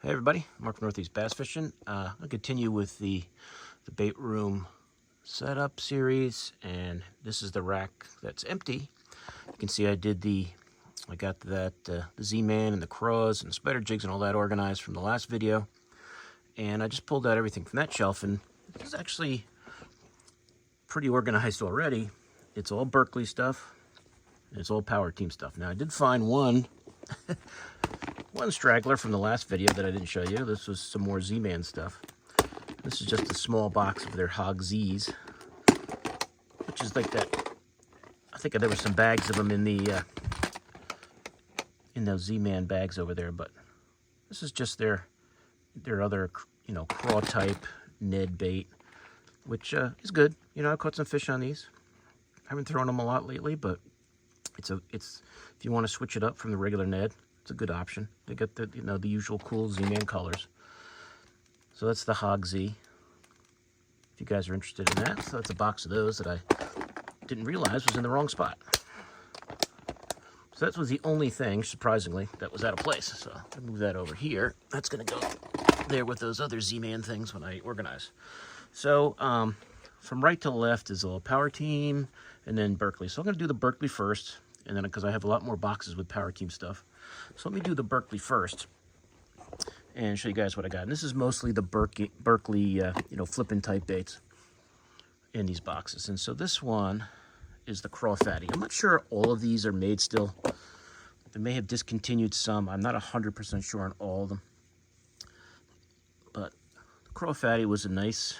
Hey everybody, Mark from Northeast Bass Fishing. I'll continue with the bait room setup series, and this is the rack that's empty. You can see I got the Z-Man and the craws and the spider jigs and all that organized from the last video, and I just pulled out everything from that shelf, and it's actually pretty organized already. It's all Berkley stuff, and it's all PowerTeam stuff. Now I did find one straggler from the last video that I didn't show you. This was some more Z-Man stuff. This is just a small box of their Hog Z's, which is like that. I think there were some bags of them in those Z-Man bags over there, but this is just their other, craw type Ned bait, which is good. I caught some fish on these. I haven't thrown them a lot lately, but it's if you want to switch it up from the regular Ned, it's a good option. They got the the usual cool Z-Man colors. So that's the Hog Z, if you guys are interested in that. So that's a box of those that I didn't realize was in the wrong spot. So that was the only thing, surprisingly, that was out of place. So I move that over here. That's going to go there with those other Z-Man things when I organize. So from right to left is a little PowerTeam and then Berkley. So I'm going to do the Berkley first, and then because I have a lot more boxes with PowerTeam stuff. So let me do the Berkley first and show you guys what I got. And this is mostly the Berkley flipping type baits in these boxes. And so this one is the craw fatty. I'm not sure all of these are made still. They may have discontinued some. I'm not 100% sure on all of them. But the craw fatty was a nice,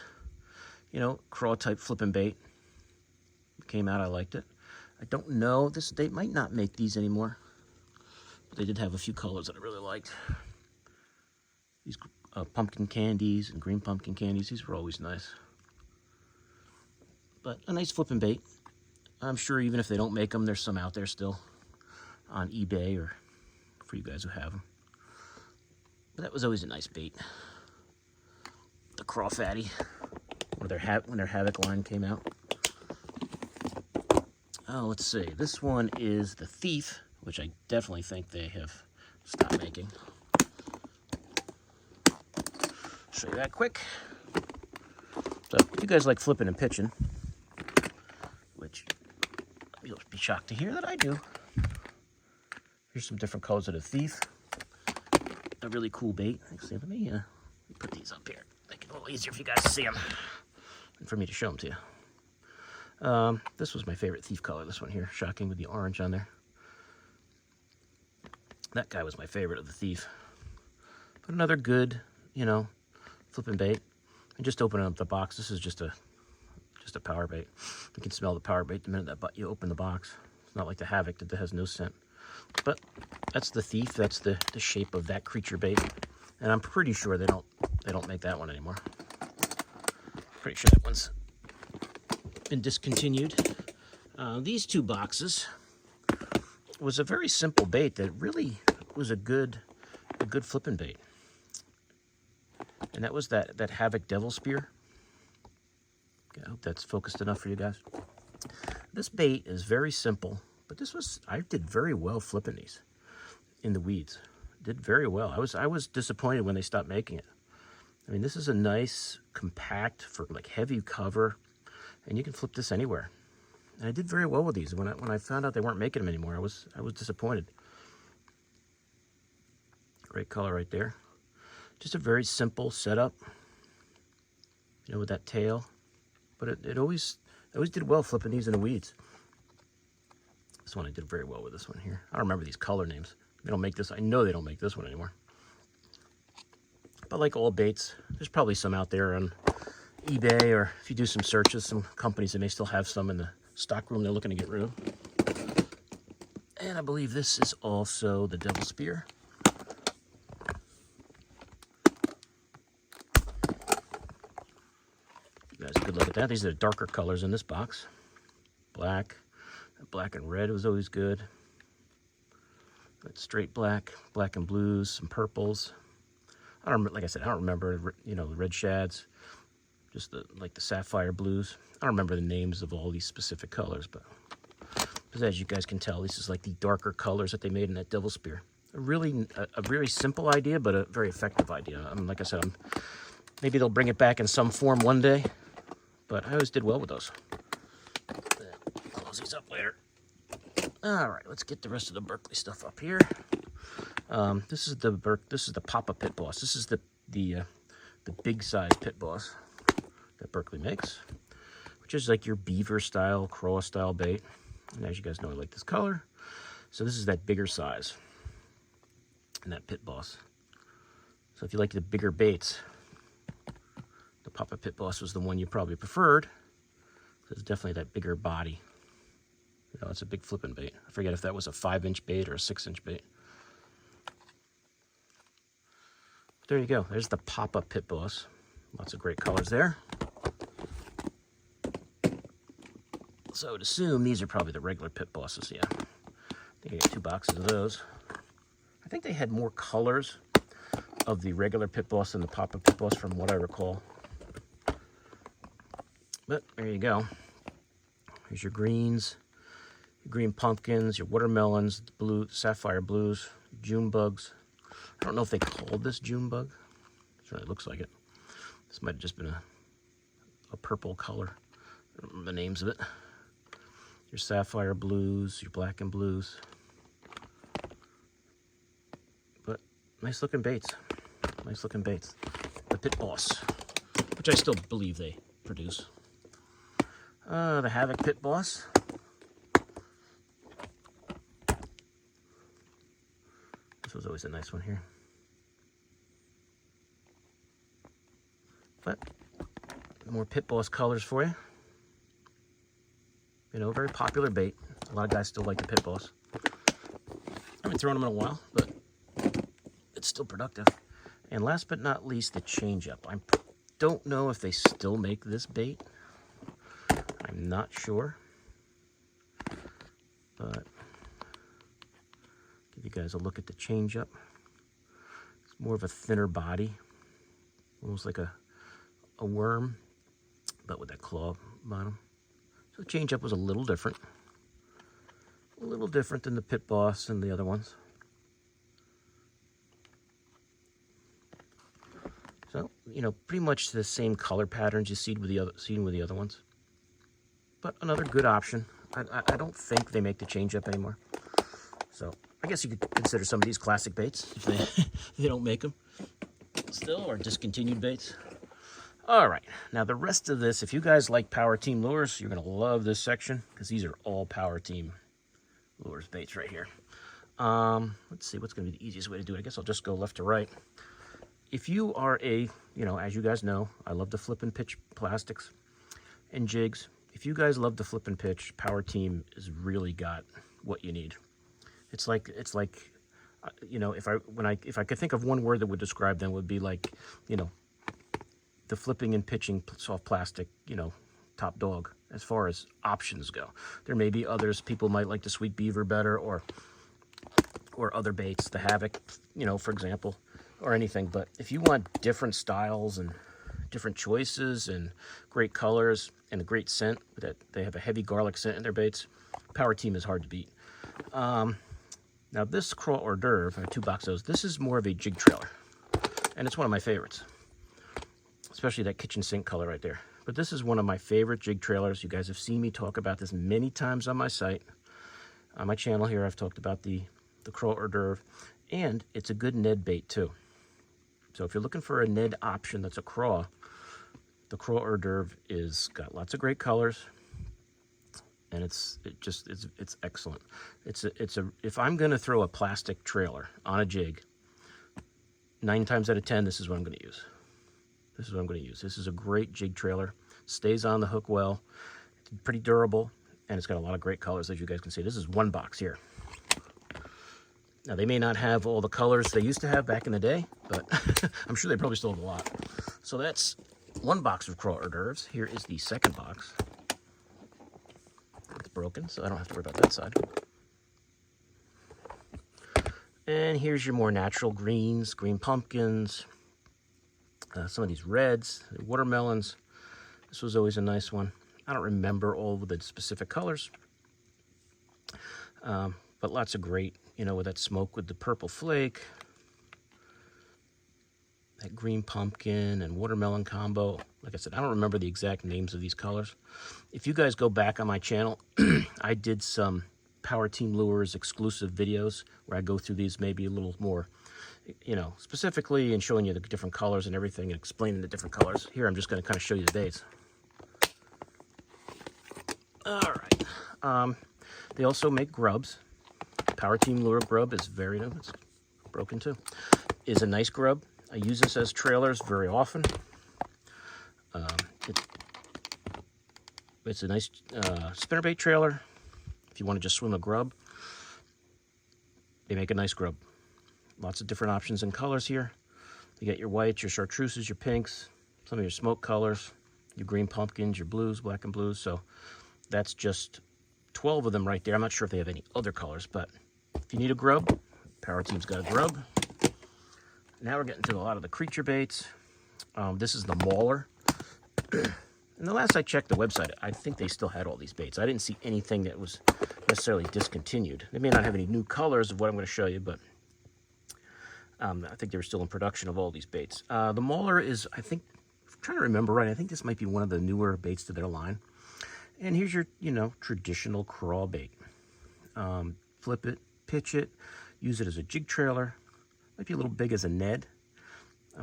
craw type flipping bait. It came out, I liked it. I don't know, they might not make these anymore. But they did have a few colors that I really liked. These pumpkin candies and green pumpkin candies, these were always nice. But a nice flipping bait. I'm sure even if they don't make them, there's some out there still on eBay or for you guys who have them. But that was always a nice bait. The craw fatty, when their Havoc line came out. Oh, let's see. This one is the Thief, which I definitely think they have stopped making. Show you that quick. So if you guys like flipping and pitching, which you'll be shocked to hear that I do. Here's some different colors of the Thief. A really cool bait. Actually, let me put these up here. Make it a little easier for you guys to see them and for me to show them to you. This was my favorite Thief color, this one here. Shocking with the orange on there. That guy was my favorite of the Thief. But another good, flipping bait. And just opening up the box, this is just a power bait. You can smell the power bait the minute that you open the box. It's not like the Havoc that has no scent. But that's the Thief. That's the shape of that creature bait. And I'm pretty sure they don't make that one anymore. Pretty sure that one's been discontinued. These two boxes was a very simple bait that really was a good flipping bait. And that was that Havoc Devil Spear. Okay, I hope that's focused enough for you guys. This bait is very simple, but I did very well flipping these in the weeds. Did very well. I was disappointed when they stopped making it. I mean, this is a nice, compact, for like heavy cover, and you can flip this anywhere. And I did very well with these. When I found out they weren't making them anymore, I was disappointed. Great color right there. Just a very simple setup, with that tail. But it always did well flipping these in the weeds. This one I did very well with this one here. I don't remember these color names. They don't make this. I know they don't make this one anymore. But like all baits, there's probably some out there on eBay, or if you do some searches, some companies that may still have some in the stock room they're looking to get rid of. And I believe this is also the Devil Spear. You guys, good look at that. These are the darker colors in this box. Black and red was always good. But straight black and blues, some purples. Like I said, I don't remember, the red shads. Just the sapphire blues. I don't remember the names of all these specific colors, but as you guys can tell, this is like the darker colors that they made in that Devil Spear. a very simple idea, but a very effective idea. Like I said, maybe they'll bring it back in some form one day, but I always did well with those. Close these up later. All right, let's get the rest of the Berkley stuff up here. This is the Papa Pit Boss. This is the big size pit boss that Berkley makes, which is like your beaver style, craw style bait. And as you guys know, I like this color. So this is that bigger size and that pit boss. So if you like the bigger baits, the Papa Pit Boss was the one you probably preferred. It's definitely that bigger body. You know, it's a big flipping bait. I forget if that was a 5-inch bait or a 6-inch bait. There you go. There's the Papa Pit Boss. Lots of great colors there. So I would assume these are probably the regular Pit Bosses, yeah. I think I got 2 boxes of those. I think they had more colors of the regular Pit Boss than the Papa Pit Boss from what I recall. But there you go. Here's your greens, your green pumpkins, your watermelons, the blue, sapphire blues, June bugs. I don't know if they called this June bug. It certainly looks like it. This might have just been a purple color. I don't remember the names of it. Your sapphire blues, your black and blues. But nice looking baits. Nice looking baits. The Pit Boss, which I still believe they produce. The Havoc Pit Boss. This was always a nice one here. But more Pit Boss colors for you. You know, very popular bait. A lot of guys still like the Pit Boss. I haven't thrown them in a while, but it's still productive. And last but not least, the Change Up. I don't know if they still make this bait. I'm not sure. But give you guys a look at the Change Up. It's more of a thinner body. Almost like a worm, but with that claw bottom. So the Change Up was a little different. A little different than the Pit Boss and the other ones. So, you know, pretty much the same color patterns you see with the other ones. But another good option. I don't think they make the Change Up anymore. So I guess you could consider some of these classic baits if they don't make them still, or discontinued baits. All right, now the rest of this, if you guys like PowerTeam lures, you're gonna love this section because these are all PowerTeam lures baits right here. Let's see what's gonna be the easiest way to do it. I guess I'll just go left to right. If you are you know, as you guys know, I love to flip and pitch plastics and jigs. If you guys love to flip and pitch, PowerTeam has really got what you need. It's like you know, if I could think of one word that would describe them, it would be like, you know, the flipping and pitching soft plastic, you know, top dog as far as options go. There may be others. People might like the Sweet Beaver better, or other baits, the Havoc, you know, for example, or anything. But if you want different styles and different choices and great colors and a great scent, that they have a heavy garlic scent in their baits, PowerTeam is hard to beat. Now this Craw hors d'oeuvre, I have 2 boxes. This is more of a jig trailer, and it's one of my favorites, especially that kitchen sink color right there. But this is one of my favorite jig trailers. You guys have seen me talk about this many times on my site. On my channel here, I've talked about the Craw hors d'oeuvre, and it's a good Ned bait too. So if you're looking for a Ned option that's a craw, the Craw hors d'oeuvre is got lots of great colors, and it's excellent. If I'm gonna throw a plastic trailer on a jig, 9 times out of 10, this is what I'm gonna use. This is what I'm going to use. This is a great jig trailer. Stays on the hook well. It's pretty durable, and it's got a lot of great colors, as you guys can see. This is 1 box here. Now, they may not have all the colors they used to have back in the day, but I'm sure they probably still have a lot. So that's 1 box of Craw hors d'oeuvres. Here is the second box. It's broken, so I don't have to worry about that side. And here's your more natural greens, green pumpkins, some of these reds, watermelons. This was always a nice one. I don't remember all of the specific colors, but lots of great you know, with that smoke with the purple flake, that green pumpkin and watermelon combo. Like I said, I don't remember the exact names of these colors. If you guys go back on my channel, I did some PowerTeam Lures exclusive videos where I go through these maybe a little more, you know, specifically and showing you the different colors and everything and explaining the different colors. Here, I'm just going to kind of show you the baits. All right. They also make grubs. PowerTeam Lure grub is very new. It's broken too. Is a nice grub. I use this as trailers very often. It's a nice spinnerbait trailer. If you want to just swim a grub, they make a nice grub. Lots of different options and colors here. You get your whites, your chartreuses, your pinks, some of your smoke colors, your green pumpkins, your blues, black and blues. So that's just 12 of them right there. I'm not sure if they have any other colors, but if you need a grub, PowerTeam's got a grub. Now we're getting to a lot of the creature baits. This is the mauler. And the last I checked the website, I think they still had all these baits. I didn't see anything that was necessarily discontinued. They may not have any new colors of what I'm going to show you, but I think they were still in production of all these baits. The mauler is, I think, I'm trying to remember right, I think this might be one of the newer baits to their line. And here's your, you know, traditional crawl bait. Flip it, pitch it, use it as a jig trailer. Might be a little big as a Ned.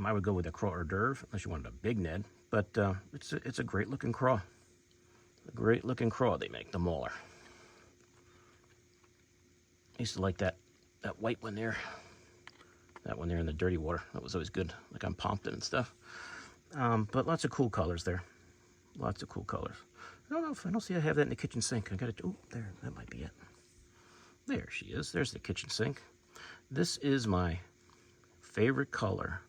I would go with a craw hors d'oeuvre, unless you wanted a big Ned. But it's a great looking craw. A great looking craw they make, the mauler. I used to like that white one there. That one there in the dirty water. That was always good, like on Pompton and stuff. But lots of cool colors there. Lots of cool colors. I don't see I have that in the kitchen sink. I got it. Oh, there, that might be it. There she is. There's the kitchen sink. This is my favorite color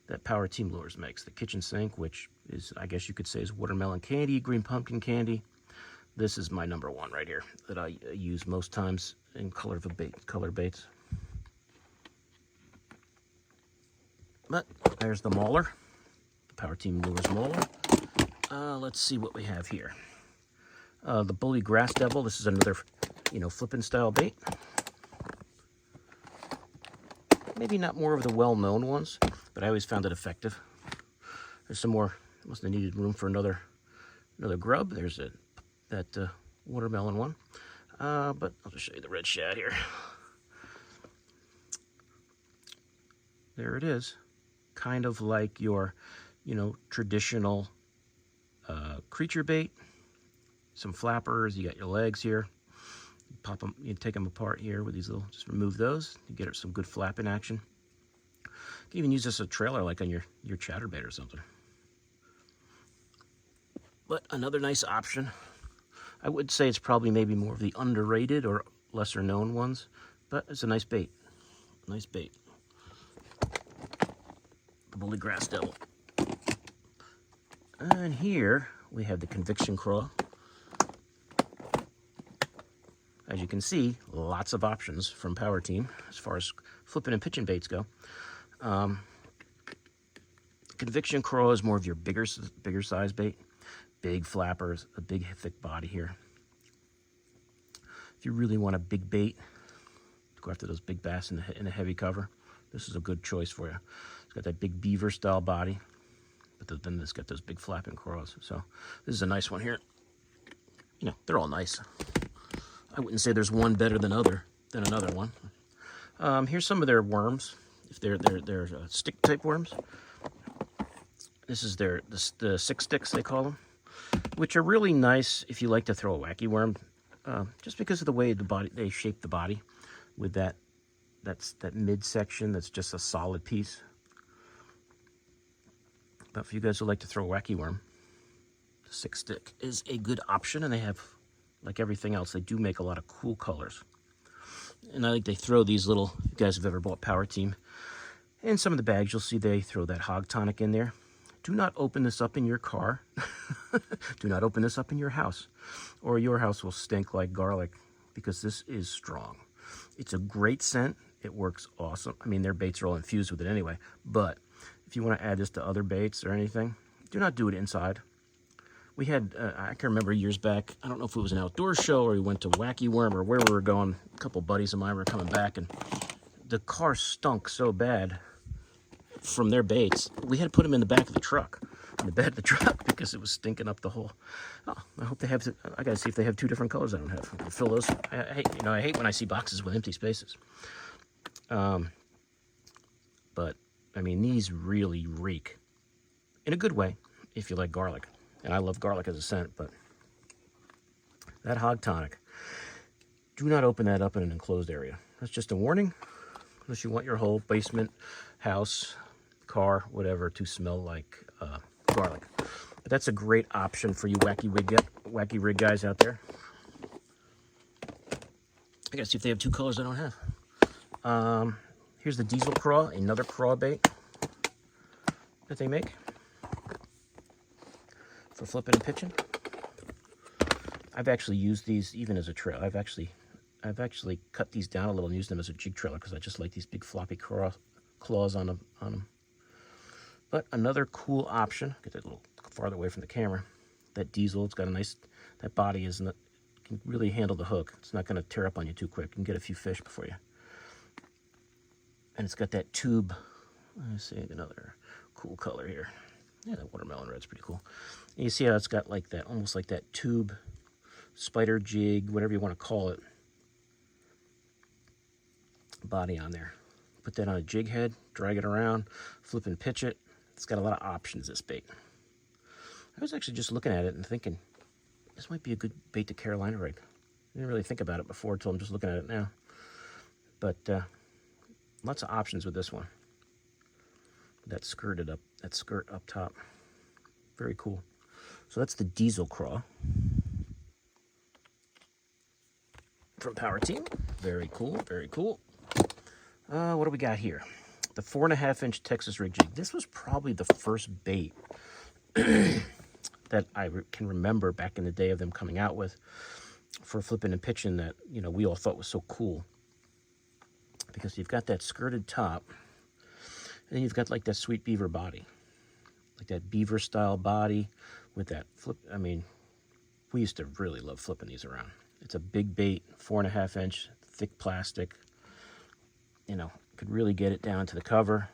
that PowerTeam Lures makes. The kitchen sink, which is, I guess you could say, is watermelon candy, green pumpkin candy. This is my number one right here that I use most times in color baits. But there's the mauler, PowerTeam Lures mauler. Let's see what we have here. The Bully Grass Devil. This is another, you know, flipping style bait. Maybe not more of the well-known ones, but I always found it effective. There's some more. Must have needed room for another grub. There's that watermelon one. But I'll just show you the red shad here. There it is. Kind of like your, you know, traditional creature bait. Some flappers. You got your legs here. You pop them. You take them apart here with these little. Just remove those. You get some good flapping action. You can even use this as a trailer, like on your chatterbait or something. But another nice option. I would say it's probably maybe more of the underrated or lesser known ones, but it's a nice bait. Nice bait. The Bully Grass Devil. And here we have the Conviction Craw. As you can see, lots of options from PowerTeam as far as flipping and pitching baits go. Conviction Craw is more of your bigger size bait. Big flappers, a big thick body here. If you really want a big bait, go after those big bass in a heavy cover, this is a good choice for you. It's got that big beaver style body, but then it's got those big flapping craws. So this is a nice one here. You know, they're all nice. I wouldn't say there's one better than another one. Here's some of their worms. If they're stick type worms. This is the 6 sticks they call them, which are really nice if you like to throw a wacky worm, just because of the way they shape the body with that midsection that's just a solid piece. But if you guys would like to throw a wacky worm, the 6 stick is a good option, and they have, like everything else, they do make a lot of cool colors. And I think they throw these little, if you guys have ever bought PowerTeam, in some of the bags you'll see they throw that hog tonic in there. Do not open this up in your car. Do not open this up in your house, or your house will stink like garlic, because this is strong. It's a great scent. It works awesome. I mean, their baits are all infused with it anyway, but if you want to add this to other baits or anything, do not do it inside. We had, I can remember years back, I don't know if it was an outdoor show or we went to Wacky Worm or where we were going. A couple buddies of mine were coming back, and the car stunk so bad from their baits. We had to put them in the back of the truck, in the bed of the truck, because it was stinking up the whole. Oh, I hope they have. I gotta see if they have two different colors. I don't have. I can fill those. I hate, I hate when I see boxes with empty spaces. But I mean, these really reek in a good way if you like garlic. And I love garlic as a scent, but that hog tonic, do not open that up in an enclosed area. That's just a warning, unless you want your whole basement, house, car, whatever, to smell like garlic. But that's a great option for you wacky rig guys out there. I gotta see if they have two colors I don't have. Here's the Diesel Craw, another craw bait that they make for flipping and pitching. I've actually used these even as a trail. I've actually cut these down a little and used them as a jig trailer because I just like these big floppy claws on them. But another cool option, get that a little farther away from the camera. That Diesel, it's got a nice, that body can really handle the hook. It's not going to tear up on you too quick. You can get a few fish before you. And it's got that tube. Let's see another cool color here. Yeah, that watermelon red's pretty cool. And you see how it's got like that, almost like that tube, spider jig, whatever you want to call it, body on there. Put that on a jig head, drag it around, flip and pitch it. It's got a lot of options, this bait. I was actually just looking at it and thinking, this might be a good bait to Carolina rig. I didn't really think about it before until I'm just looking at it now. But lots of options with this one. That skirt up top. Very cool. So that's the Diesel Craw from PowerTeam. Very cool, very cool. What do we got here? The 4.5-inch Texas rig jig. This was probably the first bait that I can remember back in the day of them coming out with for flipping and pitching that, we all thought was so cool. Because you've got that skirted top, and then you've got like that sweet beaver body. Like that beaver style body with that flip. I mean, we used to really love flipping these around. It's a big bait, 4.5-inch, thick plastic. Could really get it down to the cover.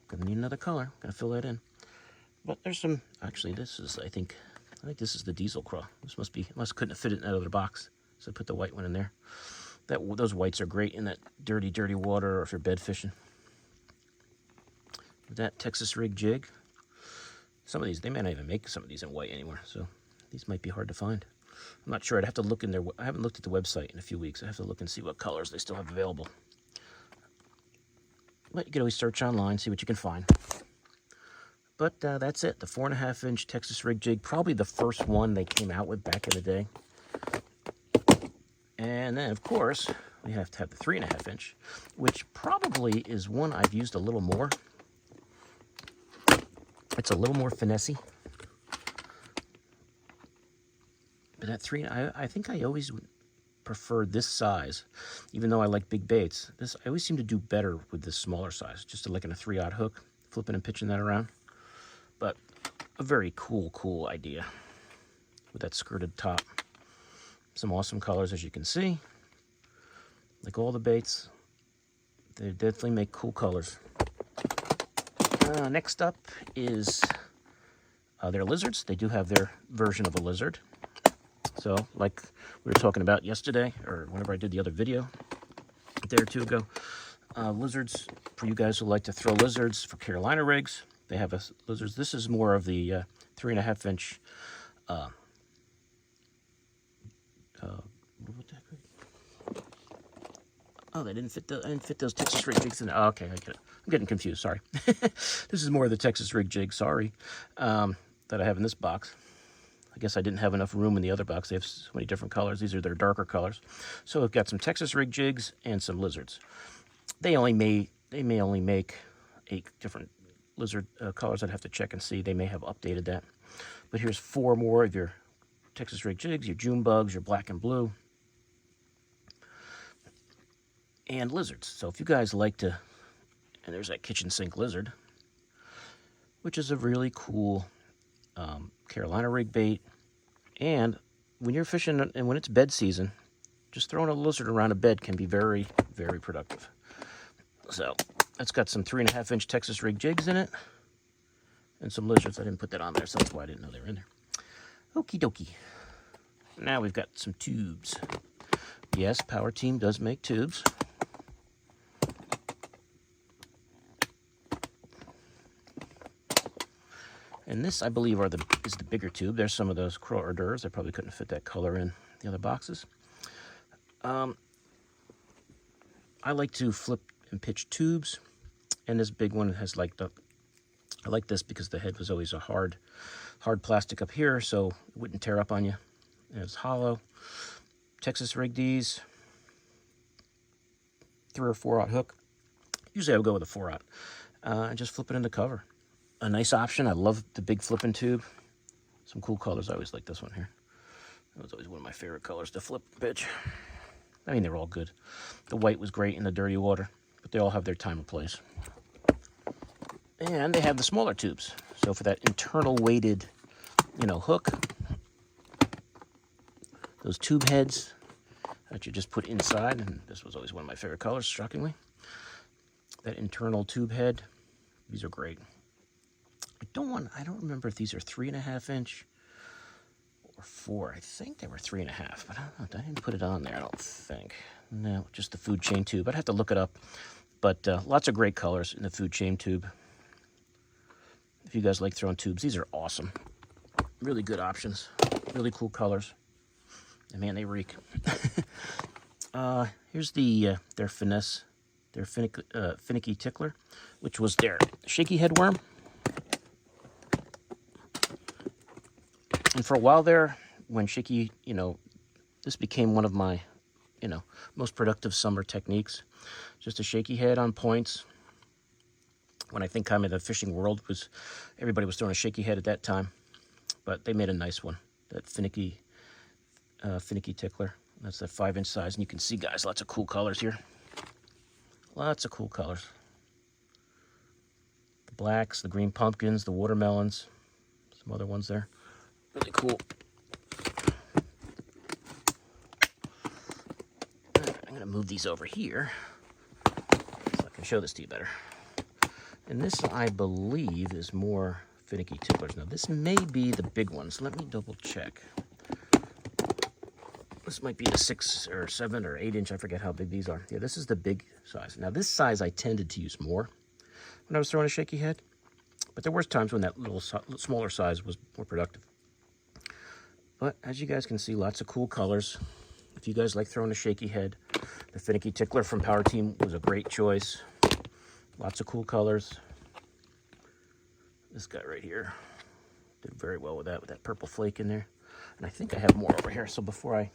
Gonna need another color. Gotta fill that in. But there's some. Actually, this is. I think this is the Diesel Craw. This must couldn't fit it in that other box, so I put the white one in there. Those whites are great in that dirty, dirty water, or if you're bed fishing. That Texas rig jig. Some of these, they may not even make some of these in white anymore, so these might be hard to find. I'm not sure. I'd have to look in there. I haven't looked at the website in a few weeks. I have to look and see what colors they still have available. But you can always search online, see what you can find. But that's it. The 4.5-inch Texas rig jig. Probably the first one they came out with back in the day. And then, of course, we have to have the 3.5-inch, which probably is one I've used a little more. It's a little more finessey. But that I think I always preferred this size, even though I like big baits. I always seem to do better with this smaller size, just like in a 3/0 hook, flipping and pitching that around. But a very cool idea with that skirted top. Some awesome colors, as you can see. Like all the baits, they definitely make cool colors. Next up is their lizards. They do have their version of a lizard. So, like we were talking about yesterday, or whenever I did the other video, a day or two ago, lizards, for you guys who like to throw lizards for Carolina rigs, they have lizards. This is more of the 3.5-inch oh, they didn't fit I didn't fit those Texas rig jigs in. Oh, okay, I get it. I'm getting confused. Sorry. This is more of the Texas rig jig. Sorry, that I have in this box. I guess I didn't have enough room in the other box. They have so many different colors. These are their darker colors. So I've got some Texas rig jigs and some lizards. They may only make 8 different lizard colors. I'd have to check and see. They may have updated that. But here's 4 more of your Texas rig jigs, your June bugs, your black and blue, and lizards. So if you guys like to, and there's that kitchen sink lizard, which is a really cool Carolina rig bait. And when you're fishing and when it's bed season, just throwing a lizard around a bed can be very, very productive. So that's got some 3.5-inch Texas rig jigs in it and some lizards. I didn't put that on there, so that's why I didn't know they were in there. Okie dokie. Now we've got some tubes. Yes, PowerTeam does make tubes. And this, I believe, is the bigger tube. There's some of those croix hors d'oeuvres. I probably couldn't fit that color in the other boxes. I like to flip and pitch tubes, and this big one has I like this because the head was always a hard plastic up here, so it wouldn't tear up on you. And it's hollow. Texas rig these. 3 or 4/0 hook. Usually I would go with a 4/0. And just flip it in the cover. A nice option. I love the big flipping tube. Some cool colors. I always like this one here. That was always one of my favorite colors to flip and pitch. I mean, they're all good. The white was great in the dirty water, but they all have their time and place. And they have the smaller tubes. So for that internal weighted, hook, those tube heads that you just put inside, and this was always one of my favorite colors, shockingly. That internal tube head, these are great. I don't remember if these are 3.5-inch or 4. I think they were 3.5, but I don't know. I didn't put it on there, I don't think. No, just the food chain tube. I'd have to look it up. But lots of great colors in the food chain tube. If you guys like throwing tubes, these are awesome. Really good options. Really cool colors. And man, they reek. Here's their finesse, their finicky tickler, which was their shaky head worm. And for a while there, when shaky, this became one of my, most productive summer techniques. Just a shaky head on points. When I think kind of the fishing world everybody was throwing a shaky head at that time. But they made a nice one, that finicky tickler. That's that 5-inch size. And you can see, guys, lots of cool colors here. Lots of cool colors. The blacks, the green pumpkins, the watermelons. Some other ones there. Really cool. I'm going to move these over here so I can show this to you better. And this, I believe, is more finicky ticklers. Now, this may be the big ones. Let me double check. This might be the 6 or 7 or 8-inch. I forget how big these are. Yeah, this is the big size. Now, this size I tended to use more when I was throwing a shaky head. But there were times when that little smaller size was more productive. But as you guys can see, lots of cool colors. If you guys like throwing a shaky head, the finicky tickler from PowerTeam was a great choice. Lots of cool colors. This guy right here did very well with that purple flake in there. And I think I have more over here. So before I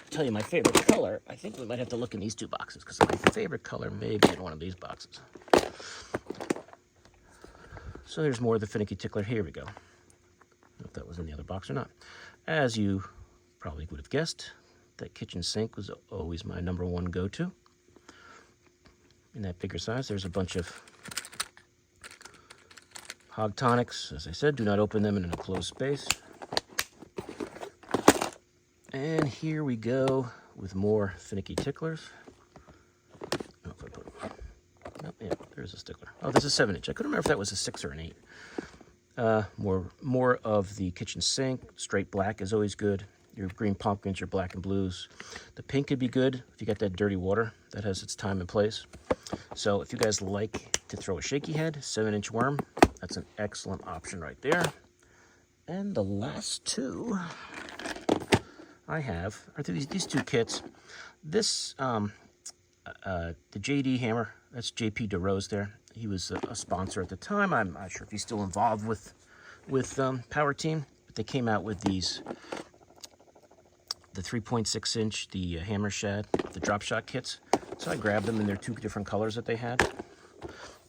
tell you my favorite color, I think we might have to look in these 2 boxes, because my favorite color may be in one of these boxes. So there's more of the finicky tickler. Here we go. I don't know if that was in the other box or not. As you probably would have guessed, that kitchen sink was always my #1 go-to. In that bigger size, there's a bunch of hog tonics. As I said, do not open them in an enclosed space. And here we go with more finicky ticklers. Oh, if I put them. Oh, yeah, there's a stickler. Oh, this is 7-inch. I couldn't remember if that was a 6 or an 8. More of the kitchen sink. Straight black is always good. Your green pumpkins, your black and blues. The pink could be good if you got that dirty water. That has its time and place. So if you guys like to throw a shaky head, 7-inch worm, that's an excellent option right there. And the last 2 I have are these 2 kits. This, the JD hammer, that's JP DeRose there. He was a sponsor at the time. I'm not sure if he's still involved with PowerTeam, but they came out with these, the 3.6-inch, the hammer shad, the drop shot kits. So I grabbed them in their 2 different colors that they had.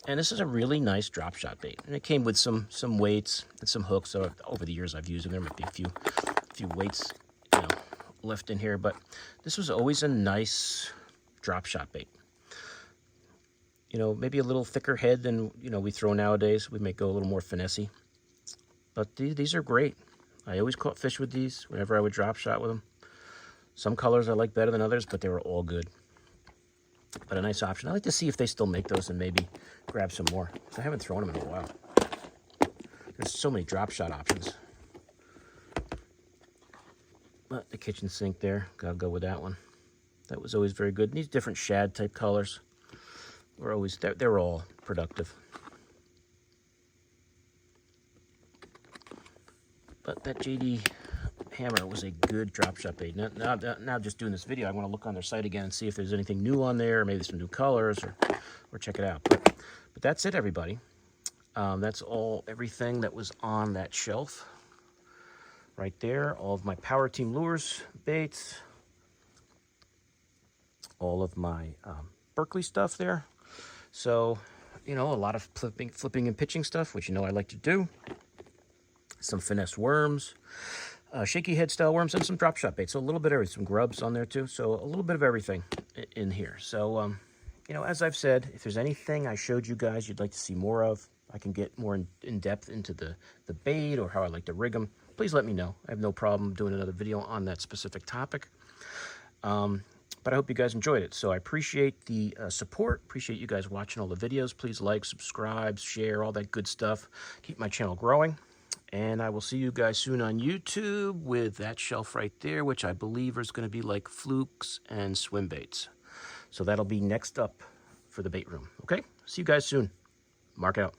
And this is a really nice drop shot bait. And it came with some weights and some hooks. So over the years I've used them. There might be a few weights, left in here, but this was always a nice drop shot bait. Maybe a little thicker head than we throw nowadays. We may go a little more finessey. But these are great. I always caught fish with these whenever I would drop shot with them. Some colors I like better than others, but they were all good. But a nice option. I like to see if they still make those and maybe grab some more. I haven't thrown them in a while. There's so many drop shot options. But the kitchen sink there, gotta go with that one. That was always very good. And these different shad type colors were always, they're all productive. But that JD hammer was a good drop shot bait. Now just doing this video, I want to look on their site again and see if there's anything new on there, maybe some new colors, or check it out. But that's it, everybody. That's everything that was on that shelf right there. All of my PowerTeam lures, baits, all of my Berkley stuff there. So, you know, a lot of flipping and pitching stuff, which you know I like to do. Some finesse worms, shaky head style worms, and some drop shot baits. So a little bit of some grubs on there too. So a little bit of everything in here. So, you know, as I've said, if there's anything I showed you guys you'd like to see more of, I can get more in depth into the bait or how I like to rig them, please let me know. I have no problem doing another video on that specific topic. But I hope you guys enjoyed it. So I appreciate the support. Appreciate you guys watching all the videos. Please like, subscribe, share, all that good stuff. Keep my channel growing. And I will see you guys soon on YouTube with that shelf right there, which I believe is going to be like flukes and swim baits. So that'll be next up for the bait room. Okay? See you guys soon. Mark out.